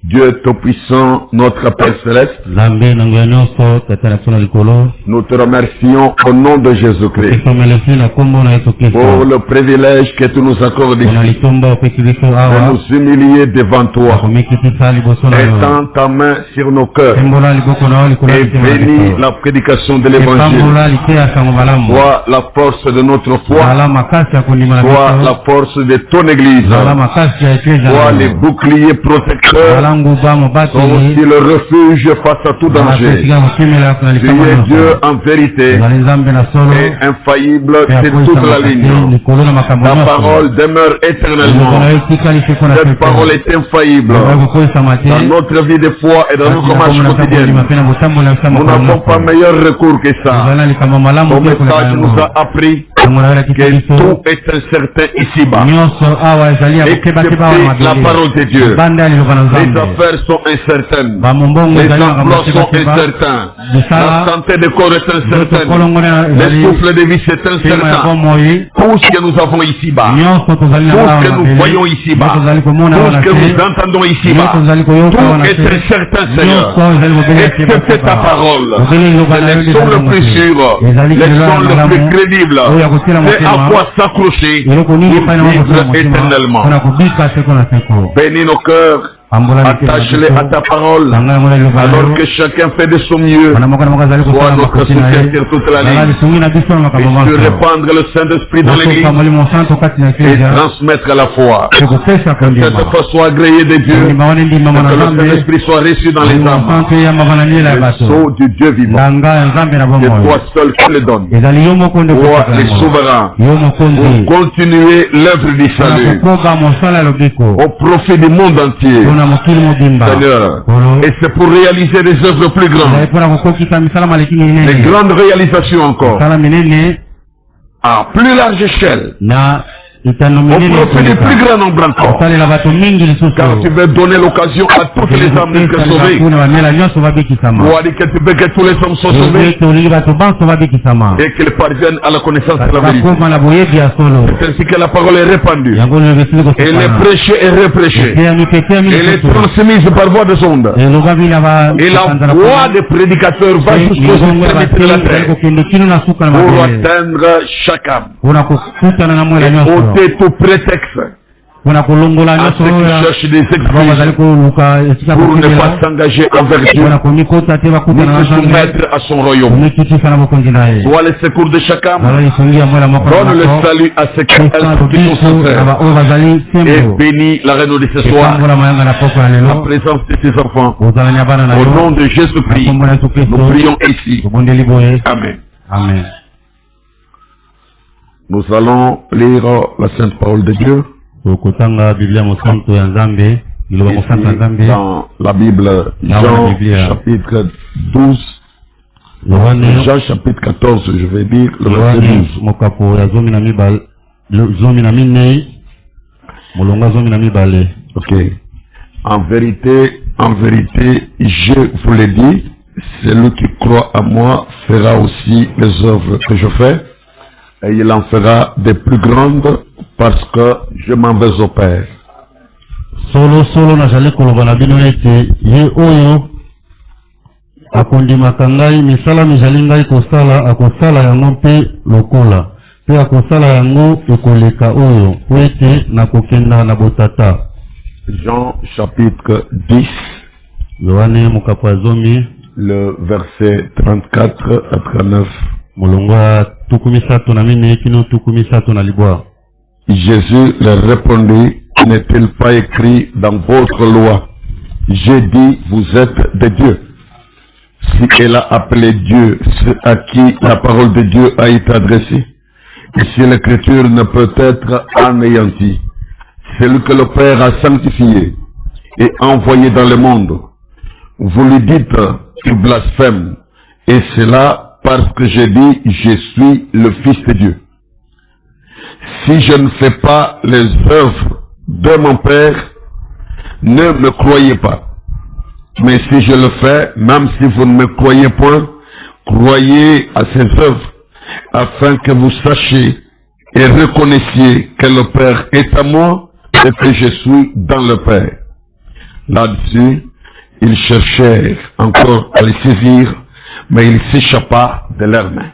Dieu Tout-Puissant, notre Père Céleste, nous te remercions au nom de Jésus-Christ pour le privilège que tu nous accordes ici de nous humilier devant toi, étends ta main sur nos cœurs et bénis la prédication de l'Évangile. Sois la force de notre foi, sois la force de ton Église, sois les boucliers protecteurs, sois aussi le refuge face à tout danger. Tu es Dieu en vérité et infaillible, c'est toute la ligne. Ta parole demeure éternellement. Cette parole est infaillible dans notre vie de foi et dans nos marches quotidiennes. Nous n'avons pas meilleur recours que ça. Ton message nous a appris que tout est incertain ici-bas. Excepté la parole de Dieu. Les affaires sont incertaines. Les emplois sont incertains. La santé de corps est incertaine. Le souffle de vie c'est incertain. Tout ce que nous avons ici-bas, tout ce que nous voyons ici-bas, tout ce que nous entendons ici-bas, tout est incertain, Seigneur. Excepté ta parole. C'est les sons le plus sûr, les sons le plus crédibles. C'est à quoi s'accrocher pour vivre éternellement. Bénis nos cœurs. Attache-les à ta parole, alors que chacun fait de son mieux. Sois notre soutien sur toute la ligne. Et tu répandre le Saint-Esprit dans l'Église et transmettre la foi. Que cette foi soit agréée de Dieu, que le Saint-Esprit soit reçu dans les âmes. Le sceau du Dieu vivant. C'est toi seul qui le donne. Toi les souverains. Pour continuer l'œuvre du salut au profit du monde entier. Seigneur, et c'est pour réaliser des œuvres plus grandes, des grandes réalisations encore, à plus large échelle, au profit du plus grand nombre encore, car tu veux donner l'occasion à toutes les âmes d'être sauvées. Pour dire que tu veux que tous les hommes soient sauvés et qu'ils parviennent à la connaissance de la vérité. C'est ainsi que la parole est répandue, elle est prêchée et repréchée, elle est transmise par voie de sonde, et la voix des prédicateurs va jusqu'aux extrémités de la terre pour atteindre chaque âme. Tout prétexte à ceux qui cherchent des excuses pour ne pas s'engager envers Dieu, ni se soumettre à son royaume. Sois le secours de chaque âme, donne le salut à ceux qui sont sincères, et bénis la reine de ce soir, la présence de ses enfants. Au nom de Jésus-Christ, nous prions ici. Amen. Amen. Nous allons lire la Sainte Parole de Dieu. Dans la Bible, Jean chapitre 12, Jean chapitre 14, je vais dire le verset 12. Ok. En vérité, je vous l'ai dit, celui qui croit à moi fera aussi les œuvres que je fais. Et il en fera des plus grandes parce que je m'en vais au Père. Solo nazali koloba na bino ete ye oyo akondimaka ngai misala mizali ngai kosala akosala yango mpe lokola mpe akosala yango ekoleka oyo po ete nakokenda na botata. Jean chapitre 10, Yohane mokapo ya zomi, le verset 34 à 39. Jésus leur répondit, n'est-il pas écrit dans votre loi, j'ai dit, vous êtes des dieux. Si elle a appelé Dieu ceux à qui la parole de Dieu a été adressée, et si l'écriture ne peut être anéantie, celui que le Père a sanctifié et envoyé dans le monde, vous lui dites, tu blasphèmes, et cela parce que j'ai dit, je suis le Fils de Dieu. Si je ne fais pas les œuvres de mon Père, ne me croyez pas. Mais si je le fais, même si vous ne me croyez point, croyez à ces œuvres, afin que vous sachiez et reconnaissiez que le Père est à moi et que je suis dans le Père. Là-dessus, ils cherchèrent encore à les saisir, mais il s'échappa de leurs mains.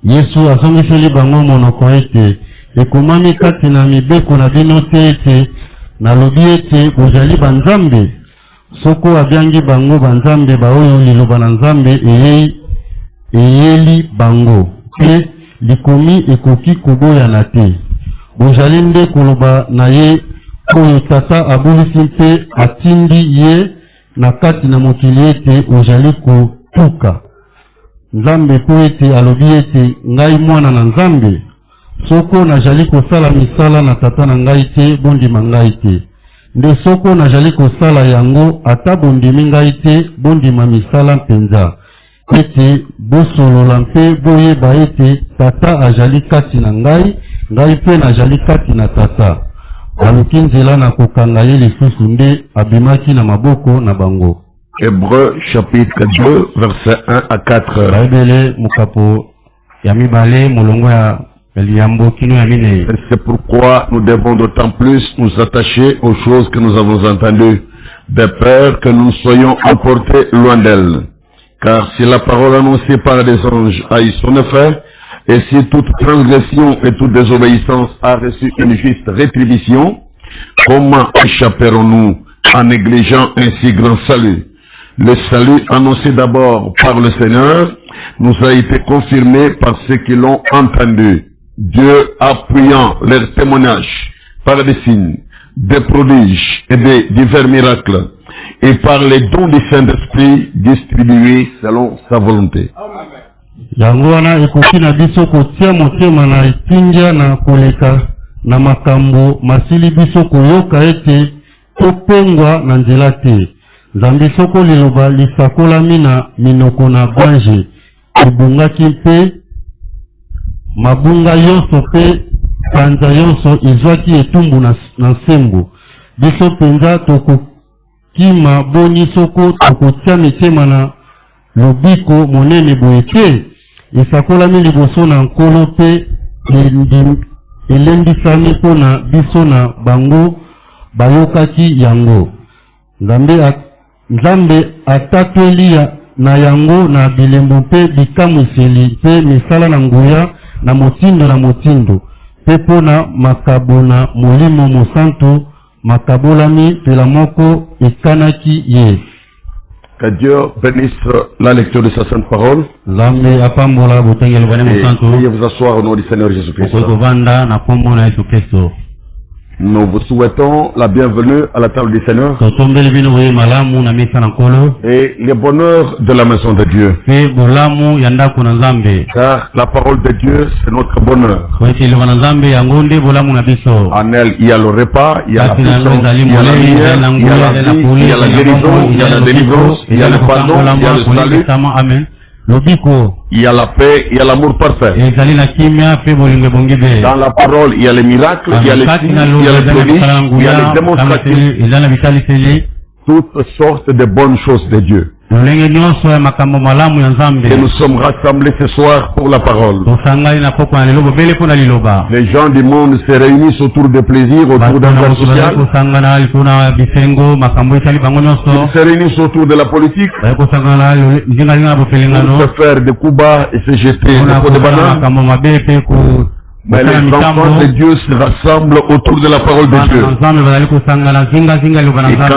Yesu asongiseli bango monoko ete ekomami kati na mibeko na bino te ete nalobi ete bozali banzambe. Soko abyangi bango banzambe baoyo liloba na nzambe eyeli bango pe likomi ekoki koboyana te. Bozali nde koloba na ye oyo tata abulisi mpe atindi ye na kati na mokili ete ozali kotuka nzambe po ete alobi ete ngai mwana na nzambe. Soko nazali kosala misala na tata na ngai te bondima ngai te. Nde soko nazali kosala yango ata bondimi ngai te bondima misala mpenza. Ete bosolola mpe boyeba ete tata azali kati na ngai, ngai mpe nazali kati na tata. Aluki nzela na kokanga ye lisusu nde abimaki na maboko na bango. Hébreux chapitre 2 versets 1 à 4. Baibele mukapo ya mibale mulongo ya liambo kino ya mine. C'est pourquoi nous devons d'autant plus nous attacher aux choses que nous avons entendues, de peur que nous soyons emportés loin d'elles. Car si la parole annoncée par les anges a eu son effet, et si toute transgression et toute désobéissance a reçu une juste rétribution, comment échapperons-nous en négligeant un si grand salut? Le salut annoncé d'abord par le Seigneur nous a été confirmé par ceux qui l'ont entendu. Dieu appuyant leur témoignage par des signes, des prodiges et des divers miracles, et par les dons du Saint-Esprit distribués selon sa volonté. Yango wana ekoki na biso kotia motema na etingia na koleka na makambo masili biso koyoka ete topengwa na nzela te. Nzambe soko liloba lisakolami na minoko na bwanje ebungaki mpe mabunga yonso mpe panza yonso izwaki etumbu na nsembo. Biso penza tokokima boni soko tokotia mitema na lobiko monene boye te. Esakolami liboso na nkolo mpe elendisami mpo na biso na bango bayokaki yango. Nzambe atatoli na yango na bilembo mpe bikamwiseli mpe misala na nguya na motindo mpe mpo na makabo na molimo mosantu makabolami pela moko ekanaki ye. Que Dieu bénisse la lecture de sa sainte parole. Veuillez vous asseoir au nom du Seigneur Jésus-Christ. Nous vous souhaitons la bienvenue à la table du Seigneur et le bonheur de la maison de Dieu. Car la parole de Dieu, c'est notre bonheur. En elle, il y a le repas, il y a la puissance, il y a la lumière, il y a la vie, il y a la guérison, il y a la délivrance, il y a le pardon, il y a le salut. Il y a la paix, il y a l'amour parfait. Dans la parole, il y a les miracles, il y a les signes, il y a les prodiges, il y a les démonstrations, toutes sortes de bonnes choses de Dieu. Et nous sommes rassemblés ce soir pour la parole. Les gens du monde se réunissent autour de plaisir, autour d'un cas social. Ils se réunissent autour de la politique pour se faire des coups bas et se jeter des pots de banane. Mais les enfants de Dieu se rassemblent autour de la parole de Dieu. Et quand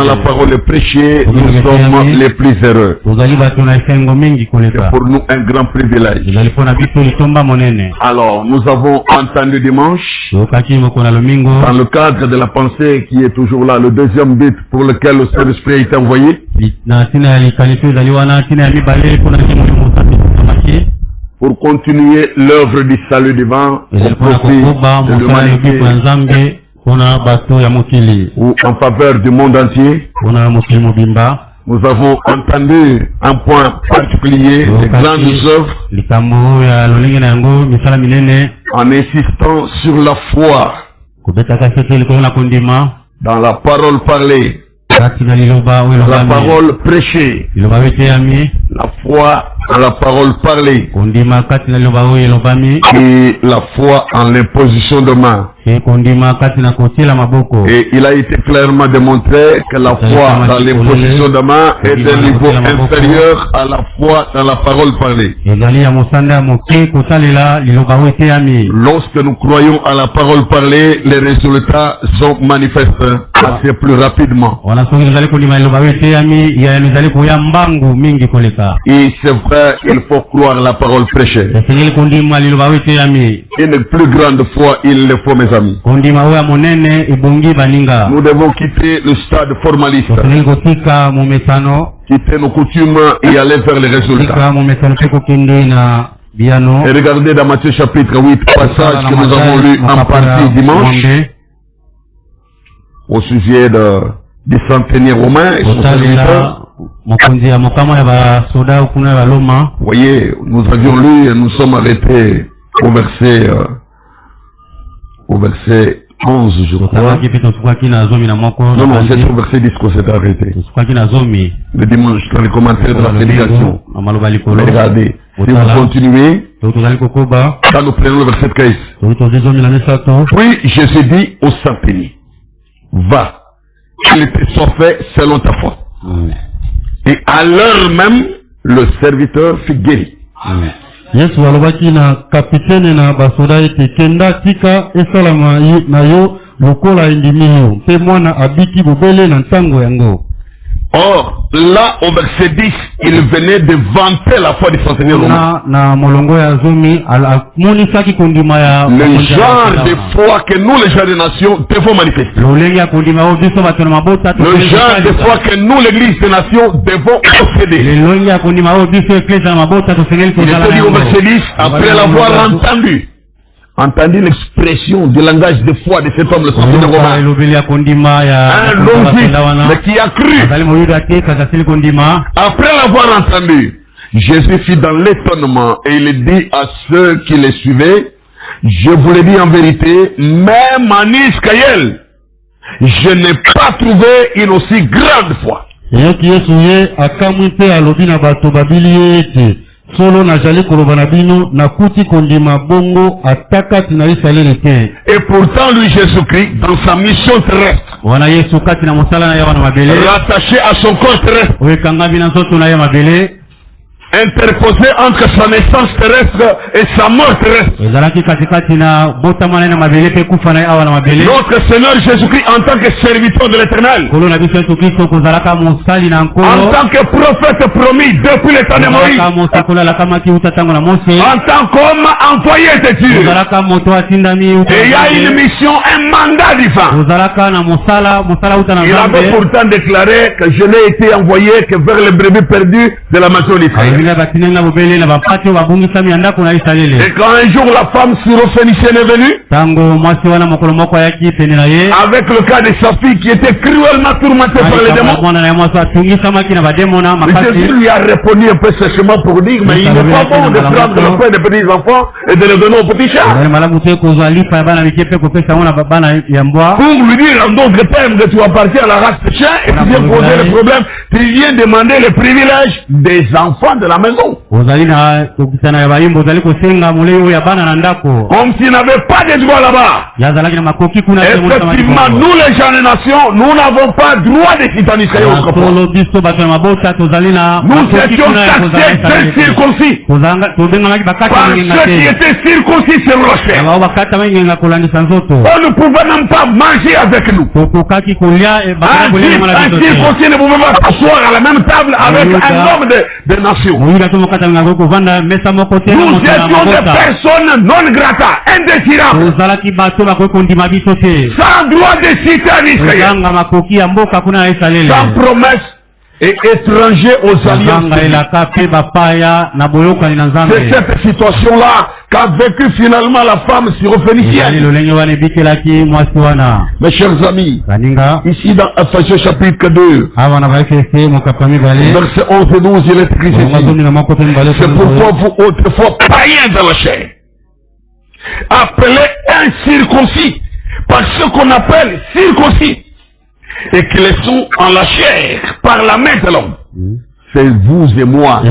la parole est prêchée, nous sommes les plus heureux. C'est pour nous un grand privilège. Alors, nous avons entendu dimanche, dans le cadre de la pensée qui est toujours là, le deuxième but pour lequel le Saint-Esprit a été envoyé, pour continuer l'œuvre du salut divin au profit de l'humanité ou en faveur du monde entier. Nous avons entendu un point particulier des grandes œuvres en insistant sur la foi dans la parole parlée, la parole prêchée, La foi en la parole parlée. Et la foi en l'imposition de main. Et il a été clairement démontré que la foi dans l'imposition de main est d'un niveau inférieur à la foi dans la parole parlée. Lorsque nous croyons à la parole parlée, les résultats sont manifestes assez plus rapidement. Et c'est vrai, il faut croire la parole prêchée. Une plus grande foi, il le faut, mes amis. Nous devons quitter le stade formaliste, quitter nos coutumes et aller vers les résultats. Et regardez dans Matthieu chapitre 8, passage que nous avons lu en partie dimanche, au sujet du centenier romain et son serviteur. Vous voyez, nous avions lu et nous sommes arrêtés au verset 11, je crois. Non, c'est au verset 10 qu'on s'est arrêté. Le dimanche, dans les commentaires de la prédication. Mais regardez, si vous continuez, quand nous prenons le verset 15. Puis Jésus dit au centenier, va, qu'il te soit fait selon ta foi. Et à l'heure même, le serviteur fut guéri. Yesu alobaki na kapitene na basoda ete kenda tika esalama na yo lokola endimi yo mpe mwana abiki bobele na ntango yango. Or, là, au verset 10, il venait de vanter la foi du centenier romain. Le genre de foi que nous, les gens des nations, devons manifester. Le genre de foi que nous, l'église des nations, devons posséder. Il était dit au verset 10, après l'avoir entendu l'expression du langage de foi de cet homme, le centenier romain. Un logique, mais qui a cru. Après l'avoir entendu, Jésus fut dans l'étonnement et il dit à ceux qui les suivaient, je vous le dis en vérité, même en Israël, je n'ai pas trouvé une aussi grande foi. Solo najali kolobana bino nakuti kondima bongo atakati na Israeli te. Et pourtant lui Jésus-Christ dans sa mission terrestre, wana Yesu kati na musala na yawana mabele, rattaché à son corps terrestre, wekanga bina nzoto na ya mabele, interposé entre sa naissance terrestre et sa mort terrestre. Notre Seigneur Jésus-Christ en tant que serviteur de l'Éternel, en tant que prophète promis depuis le temps de Moïse, en tant qu'homme envoyé de Dieu, et il y a une mission, un mandat divin. Il avait pourtant déclaré que je n'ai été envoyé que vers les brebis perdues de la maison d'Israël. Et quand un jour la femme syrophénicienne est venue, avec le cas de sa fille qui était cruellement tourmentée par les démons, Jésus lui a répondu un peu sèchement pour dire, mais il n'est pas bon de prendre le pain des petits enfants et de le donner aux petits chats. Pour lui dire en d'autres termes que tu appartiens à la race de chien et tu viens poser le problème, tu viens demander les privilèges des enfants de la maison. Comme s'il n'avait pas de droit là-bas. Effectivement, nous les gens des nations, nous n'avons pas droit de quitter en Israël autrefois. Nous étions taxés d'incirconcis par ceux qui étaient circoncis sur le rocher. On ne pouvait même pas manger avec nous. Un circoncis ne pouvait pas s'asseoir à la même table avec un homme de nations. Nous étions des personnes non grata, indésirables, sans droit de cité en Israël, sans promesse et étrangers aux alliances. C'est cette situation-là qu'a vécu finalement la femme syrophénicienne. Mes chers amis, ici dans Ephésiens chapitre 2, verset 11 et 12, il est écrit ceci. C'est pourquoi vous autrefois païens dans la chair, appelés incirconcis, par ce qu'on appelle circoncis, et qui les sont en la chair par la main de l'homme. c'est vous et moi.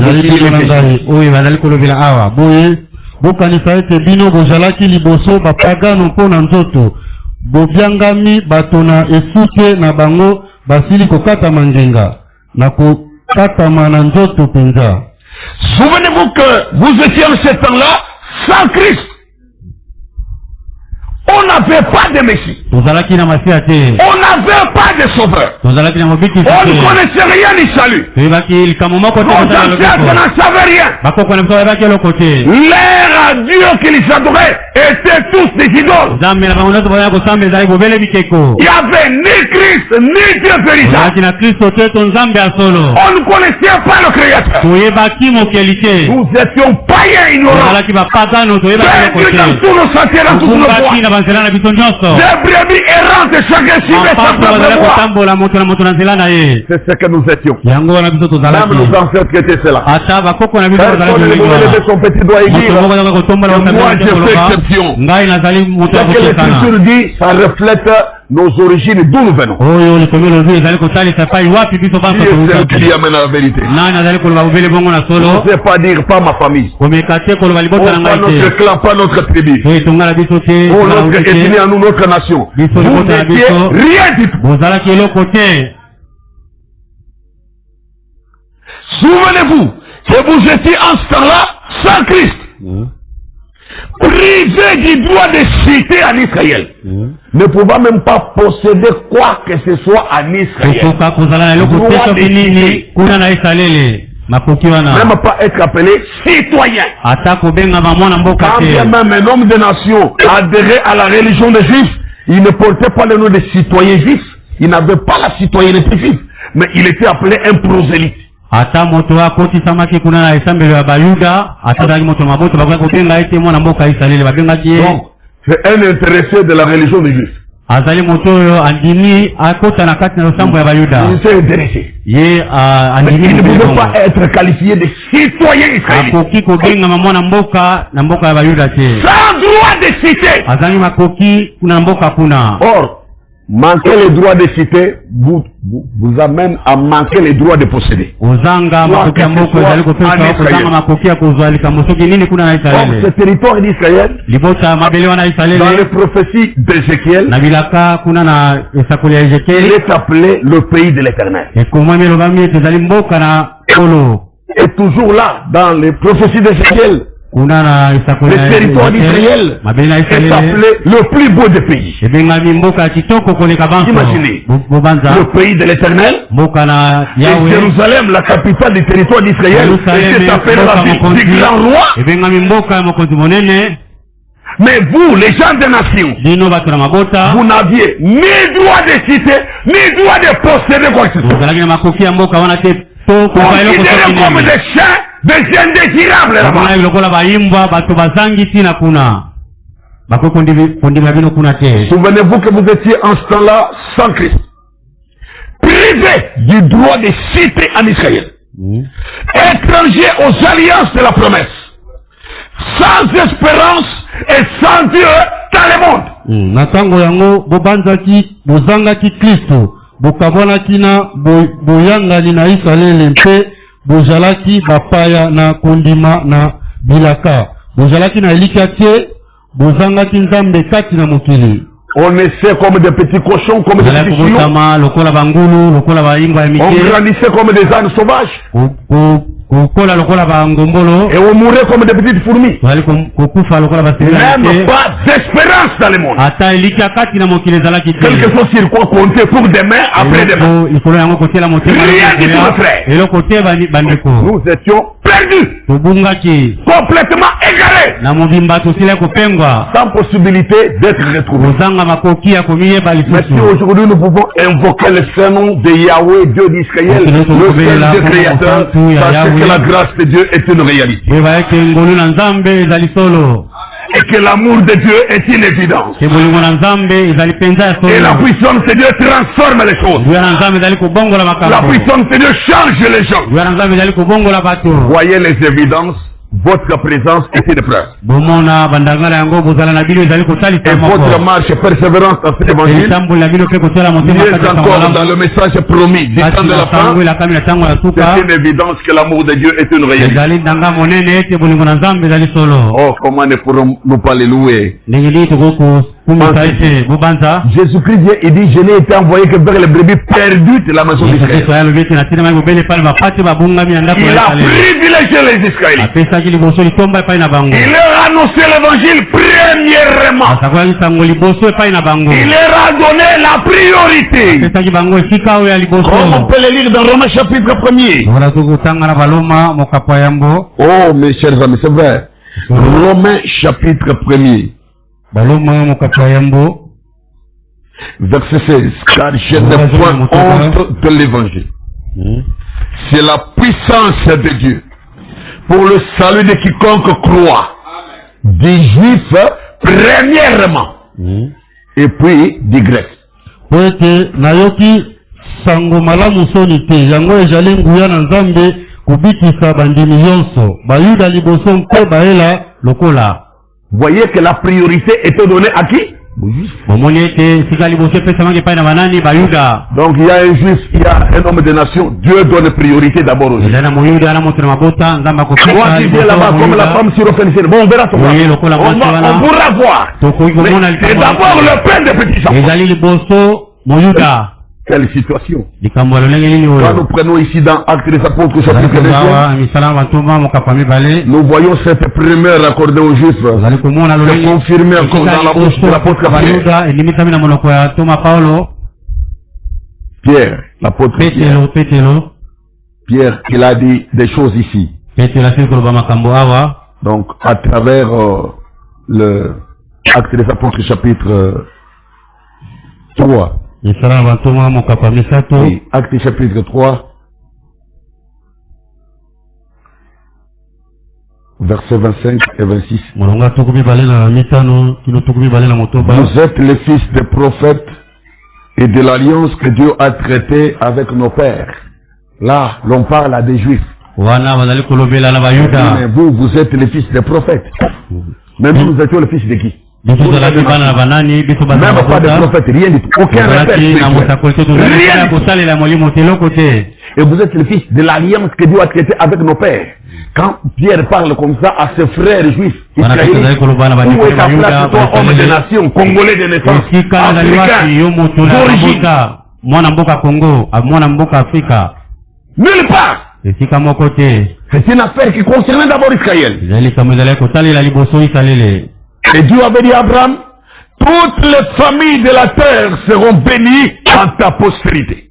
Bokanisa ete bino bozalaki liboso bapagano mpo na nzoto bobyangami bato na esute na bango basili kokatama ngenga na kokatama na nzoto penza. Souvenez-vous que vous étiez en ce temps-là sans Christ. On n'avait pas de Messie. On n'avait pas de sauveur. On ne connaissait rien du salut. Nos ancêtres n'en savaient rien. L'air à Dieu qu'ils adoraient étaient tous des idoles. Il n'y avait ni Christ, ni Dieu véritable. On ne connaissait pas le Créateur. Nous étions païens ignorants. Perdus dans tous nos sentiers, dans tous nos voies. Des brebis errantes, chacun suivait sa propre voie. C'est ce que nous étions. Même nos ancêtres qui étaient cela. Personne ne pouvait lever son petit doigt et dire moi j'ai fait exception. Ce que l'Écriture dit, ça reflète nos origines, d'où nous venons. Qui est celle qui amène la vérité? Je ne sais pas dire pas ma famille. Pas notre clan, pas notre tribu. Notre ethnie à nous, notre nation. Vous n'étiez rien du tout. Souvenez-vous que vous étiez en ce temps-là sans Christ. Privé du droit de cité en Israël, ne pouvant même pas posséder quoi que ce soit en Israël. Même pas être appelé citoyen. Quand même un homme de nation adhérait à la religion des Juifs, il ne portait pas le nom de citoyen juif, il n'avait pas la citoyenneté juive, mais il était appelé un prosélyte. Donc, c'est un intéressé de la religion des Juifs. Il s'est intéressé. Mais il ne pouvait pas être qualifié de citoyen israélien. Sans droit de cité. Or, manquer les droits de cité vous amène à manquer les droits de posséder. Or, ce territoire d'Israël, dans les prophéties d'Ézéchiel, il est appelé le pays de l'Éternel. Et toujours là, dans les prophéties d'Ézéchiel, le territoire d'Israël est appelé le plus beau des pays. Imaginez, le pays de l'Éternel, et Jérusalem, la capitale du territoire d'Israël, était appelée la ville du grand roi. Mais vous, les gens des nations, vous n'aviez ni droit de citer, ni droit de posséder quoi que ce soit. Considérés comme des chiens, des indésirables là-bas. Souvenez-vous que vous étiez en ce temps-là sans Christ, privé du droit de citer en Israël, étranger aux alliances de la promesse, sans espérance et sans Dieu dans le monde. Bozalaki bapaya na kondima na bilaka. Bozalaki na elikate, bozangaki nzambe kati na mokili. On naissait comme des petits cochons, comme des petits chiots. On grandissait comme des ânes sauvages. Et on mourait comme des petites fourmis. Même pas d'espérance dans le monde. Quelque chose sur quoi compter pour demain, après demain. Rien du tout, frère. Nous étions perdus. Complètement égarés. Sans possibilité d'être retrouvés. Mais si aujourd'hui nous pouvons invoquer le seul nom de Yahweh, Dieu d'Israël, le seul Dieu créateur, sachez que la grâce de Dieu est une réalité. Et que l'amour de Dieu est une évidence. Et la puissance de Dieu transforme les choses. La puissance de Dieu change les gens. Voyez les évidences votre présence est une preuve. Et votre marche persévérance dans cet évangile. Il est encore dans le message promis du temps de la fin. C'est une évidence que l'amour de Dieu est une réalité. Oh, comment ne pourrons-nous pas les louer? Jésus-Christ vient et dit, je n'ai été envoyé que vers les brebis perdues de la maison d'Israël. Il a privilégié les Israélites. Il leur a annoncé l'évangile premièrement. Il leur a donné la priorité. Comme on peut le lire dans Romains chapitre 1er. Oh mes chers amis, c'est vrai. Romains chapitre 1er. Verset 16. Car je n'ai point honte de l'évangile. C'est la puissance de Dieu pour le salut de quiconque croit, des Juifs premièrement, et puis des Grecs. Voyez que la priorité était donnée à qui? Donc il y a un juif, il y a un homme de nation, Dieu donne priorité d'abord aux juifs. Toi tu viens là-bas comme la femme syrophénicienne. Bon, on verra tout ça. On pourra voir. C'est d'abord le pain des petits enfants. Quelle situation. Quand nous prenons ici dans Actes des Apôtres chapitre 2, nous voyons cette primaire accordée aux Juifs. C'est confirmé encore dans la bouche de l'apôtre Pierre. L'apôtre Pierre, il a dit des choses ici. Donc à travers le Actes des Apôtres chapitre 3. Oui, Acte chapitre 3, versets 25 et 26. Vous êtes les fils des prophètes et de l'alliance que Dieu a traitée avec nos pères. Là, l'on parle à des Juifs. Mais vous êtes les fils des prophètes. Mais nous étions les fils de qui? Même pas de prophète, rien du tout. Aucun repère. Et vous êtes le fils de l'alliance que Dieu a traité avec nos pères. Quand Pierre parle comme ça à ses frères juifs, israélites, où est ta place, toi, homme de nation, congolais de naissance, africain, nulle part. C'est une affaire qui concernait d'abord Israël. Et Dieu avait dit à Abraham, toutes les familles de la terre seront bénies en ta postérité.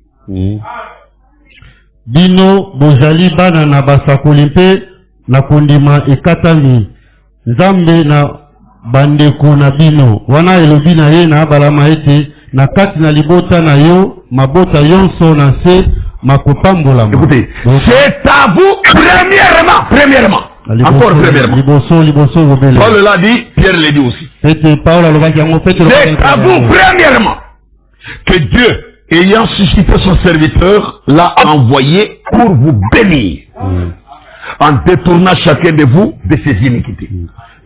Bino bozali bana na basakoli mpe na kondima ekatani nzambe na bandeko na bino wana elobi na ye na balama ete na kati na libota na yo mabota yonso na se makopambola. Écoutez, c'est à vous premièrement. Encore premièrement. Paul l'a dit, Pierre l'a dit aussi. C'est à vous premièrement que Dieu, ayant suscité son serviteur, l'a envoyé pour vous bénir, en détournant chacun de vous de ses iniquités.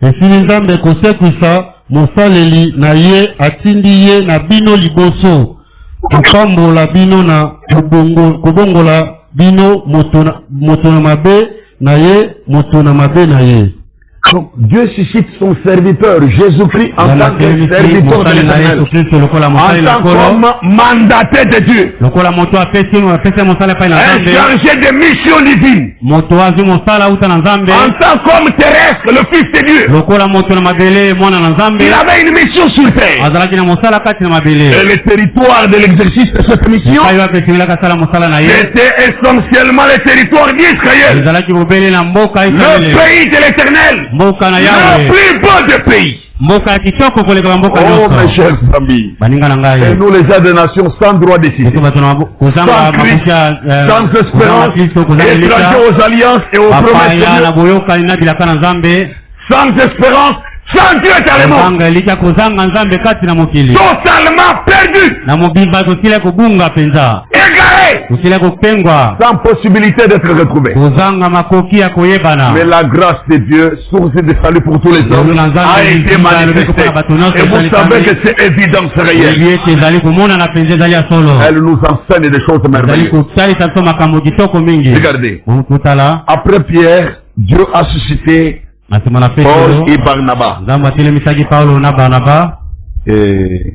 Et si nous avons des conseils comme ça, mosaleli na ye atindi ye na bino liboso, kopambola bino na kobongola bino motona mabe. Donc Dieu suscite son serviteur Jésus-Christ en tant que serviteur de l'Éternel, en tant qu'homme mandaté de Dieu, un chargé de mission divine, en tant qu'homme terrestre, le Fils de Dieu. Il avait une mission sur terre. Et le territoire de l'exercice de cette mission était essentiellement le territoire d'Israël, le pays de l'Éternel, le plus beau des pays. Oh mes chers amis, et nous les gens des nations sans droit de citer, sans Christ, sans espérance, étrangers aux alliances et aux promesses de Dieu, sans espérance, sans Dieu éternellement, totalement perdu, également déclaré sans possibilité d'être retrouvé. Mais la grâce de Dieu, source de salut pour tous les hommes, a été manifestée. Et vous savez que c'est évident, c'est réel. Elle nous enseigne des choses merveilleuses. Regardez. Après Pierre, Dieu a suscité Paul et Barnabas. Et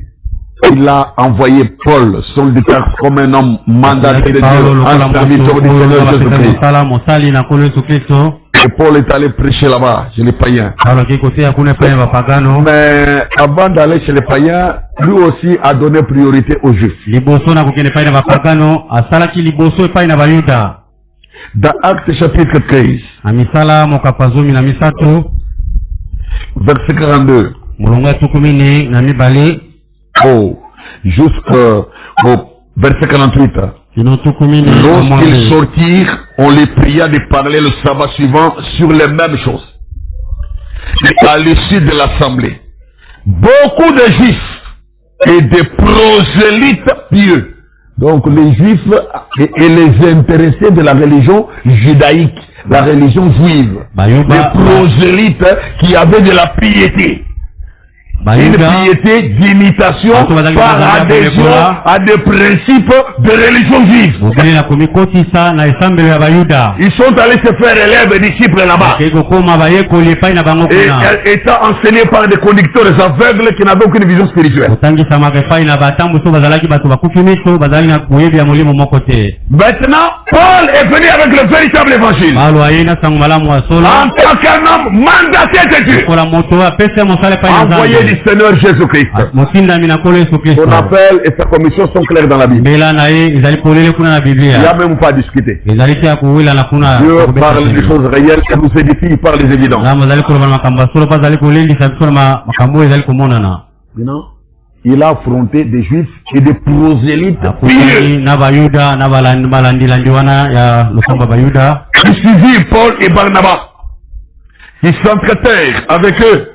il a envoyé Paul, solitaire comme un homme mandaté de Dieu, un serviteur du Seigneur Jésus-Christ. Et Paul est allé prêcher là-bas, chez les païens. Mais avant d'aller chez les païens, lui aussi a donné priorité aux Juifs. Dans Actes chapitre 13, verset 42, jusqu'au verset 48. Lorsqu'ils sortirent, on les pria de parler le sabbat suivant sur les mêmes choses. Et à l'issue de l'assemblée, beaucoup de Juifs et de prosélytes pieux, donc les Juifs et les intéressés de la religion judaïque, la religion juive, les prosélytes qui avaient de la piété. Une piété d'imitation par adhésion à des principes de religion juive. Ils sont allés se faire élèves et disciples là-bas. Et étant enseignés par des conducteurs aveugles qui n'avaient aucune vision spirituelle. Maintenant, Paul est venu avec le véritable évangile. En tant qu'un homme mandaté de Dieu. Envoyé du Seigneur Jésus-Christ. Son appel et sa commission sont clairs dans la Bible. Il n'y a même pas à discuter. Dieu parle des choses réelles et nous édifie par les évidences. Il a affronté des Juifs et des prosélytes pieux. Il suivit Paul et Barnabas. Ils s'entretèrent avec eux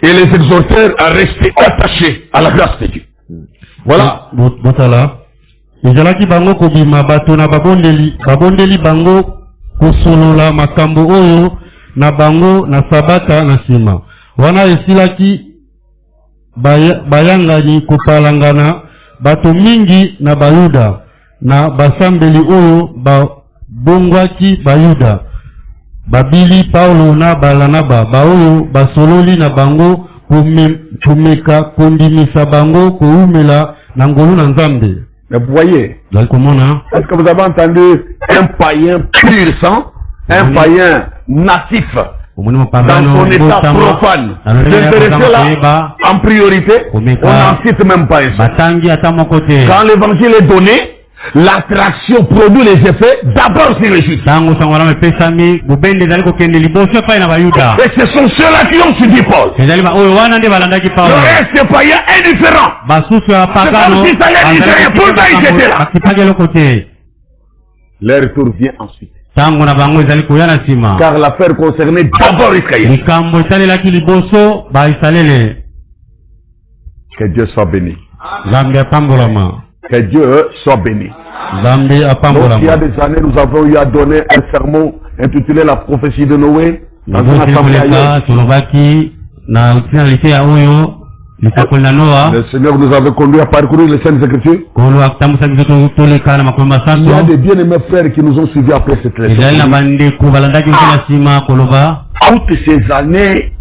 et les exhortèrent à rester attachés à la grâce de Dieu. Voilà. na bango na sabata na sima. Wana esilaki bayangani kopalangana bato mingi na bayuda na basambeli oyo bongwaki bayuda babili Paulo na Balanaba baoyo basololi na bango kumeka kondimisa bango koumela na ngolu na Nzambe. Mais vous voyez, est-ce que vous avez entendu un païen pur sang, un païen natif dans son état profane, s'intéresser là en priorité, on n'en cite même pas un. Quand l'évangile est donné, l'attraction produit les effets d'abord sur les Juifs. Et ce sont ceux-là qui ont suivi Paul. Le reste des païens indifférents. C'est comme si ça allait différer. Pourquoi ils étaient là? Leur retour vient ensuite. Car l'affaire concernait d'abord Israël. Que Dieu soit béni. Que Dieu soit béni. Donc, il y a des années, nous avons eu à donner un sermon intitulé La prophétie de Noé dans une assemblée ailleurs. Le Seigneur nous avait conduit à parcourir les Saintes Écritures. Il y a des bien-aimés frères qui nous ont suivis après cette leçon. Toutes ces années,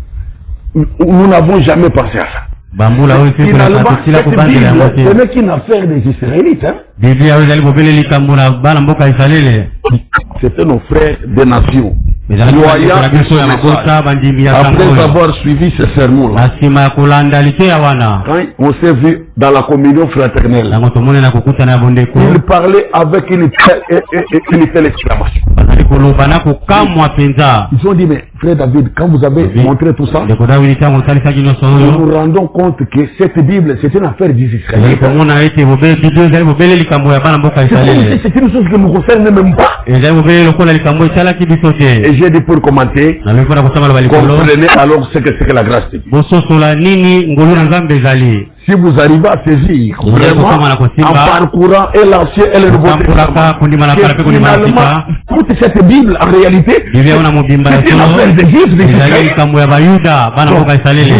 nous n'avons jamais pensé à ça. Finalement, cette Bible, ce n'est qu'une affaire des Israélites. C'était nos frères des nations. Après avoir suivi ces sermons-là, quand on s'est vu dans la communion fraternelle, il parlait avec une telle exclamation. Ils ont dit, mais frère David, quand vous avez montré tout ça, nous nous rendons compte que cette Bible, c'est une affaire des Israélites. C'est une chose qui ne nous concerne même pas. Et j'ai dit pour commenter, comprenez alors ce que c'est que la grâce de Dieu. Si vous arrivez à saisir vraiment en parcourant et l'ancien et le nouveau testament, finalement, toute cette Bible en réalité, c'est une affaire des Juifs, vous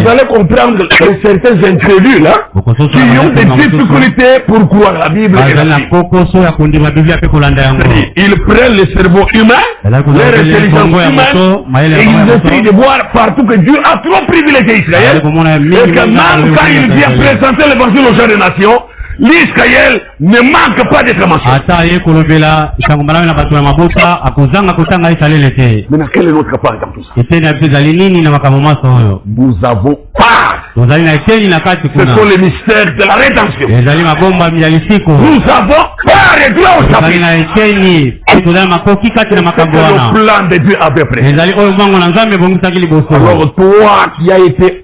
allez comprendre que certains incrédules là, qui ont des difficultés pour croire la Bible. Ils prennent le cerveau humain, leur intelligence humaine, et ils essayent de voir partout que Dieu a trop privilégié Israël, et que même quand il vient présenter l'évangile aux gens des nations, l'Israël ne manque pas d'être mentionné. Maintenant, quelle est notre part dans tout ça? Nous avons part. Ce sont les mystères de la rédemption. Nous avons part et droit au chapitre. C'est le plan de Dieu avait prévu. Alors toi qui as été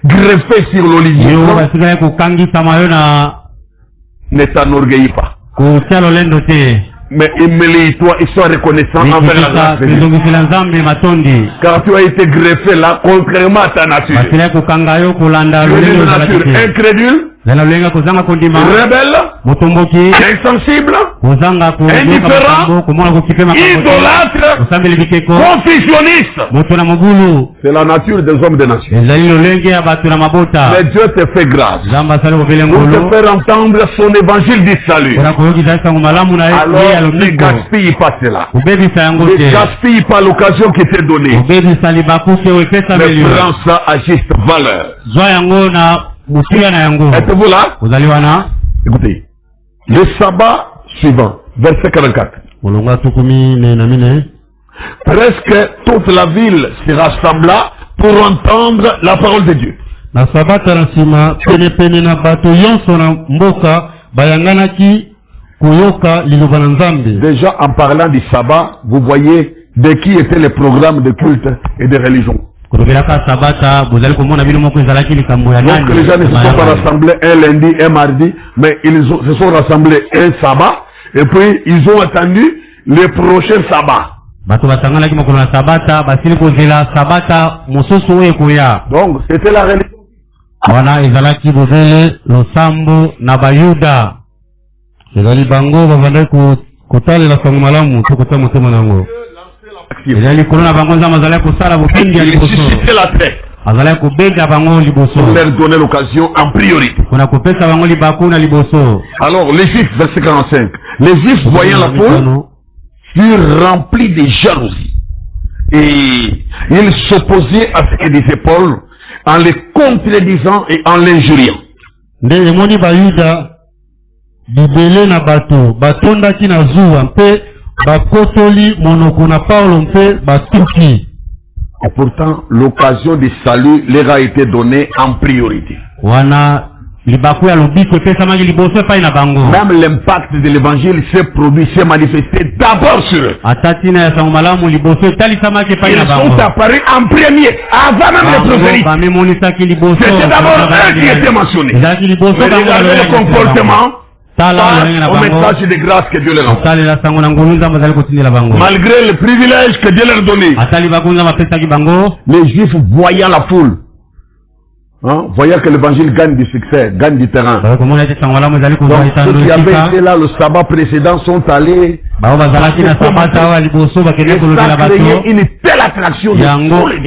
greffé sur l'olivier, ne t'enorgueillis pas. Mais humilie-toi et sois reconnaissant envers la grâce de Dieu. Car tu as été greffé là contrairement à ta nature. Tu es une nature incrédule, rebelle, insensible, indifférent, idolâtre, confusionniste. C'est la nature des hommes de nation. Mais Dieu te fait grâce pour te faire entendre son évangile du salut. Alors ne gaspille pas cela. Ne gaspille pas l'occasion qui t'est donnée. Mais prends ça à juste valeur. Êtes-vous là? Écoutez, le sabbat suivant, verset 44. Presque toute la ville se rassembla pour entendre la parole de Dieu. Déjà en parlant du sabbat, vous voyez de qui était le programme de culte et de religion. Donc les gens ne se sont pas rassemblés un lundi, un mardi, mais ils se sont rassemblés un sabbat, et puis ils ont attendu le prochain sabbat. Donc c'était la religion. Il suscitait la paix pour leur donner l'occasion en priorité. Alors les Juifs, verset 45, les Juifs voyant la foule furent remplis de jalousie et ils s'opposaient à ce que disait Paul en les contredisant et en l'injuriant. Et pourtant, l'occasion du salut leur a été donnée en priorité. Même l'impact de l'évangile s'est produit, s'est manifesté d'abord sur eux. Ils sont apparus en premier, avant même les prosélytes. C'était d'abord eux qui étaient mentionnés. Mais regardez le comportement au message de grâce que Dieu leur a. Malgré le privilège que Dieu leur donnait, les Juifs voyant la foule, voyant que l'évangile gagne du succès, gagne du terrain. Donc ceux qui avaient été là le sabbat précédent sont allés. Et ça a créé une telle attraction de foule.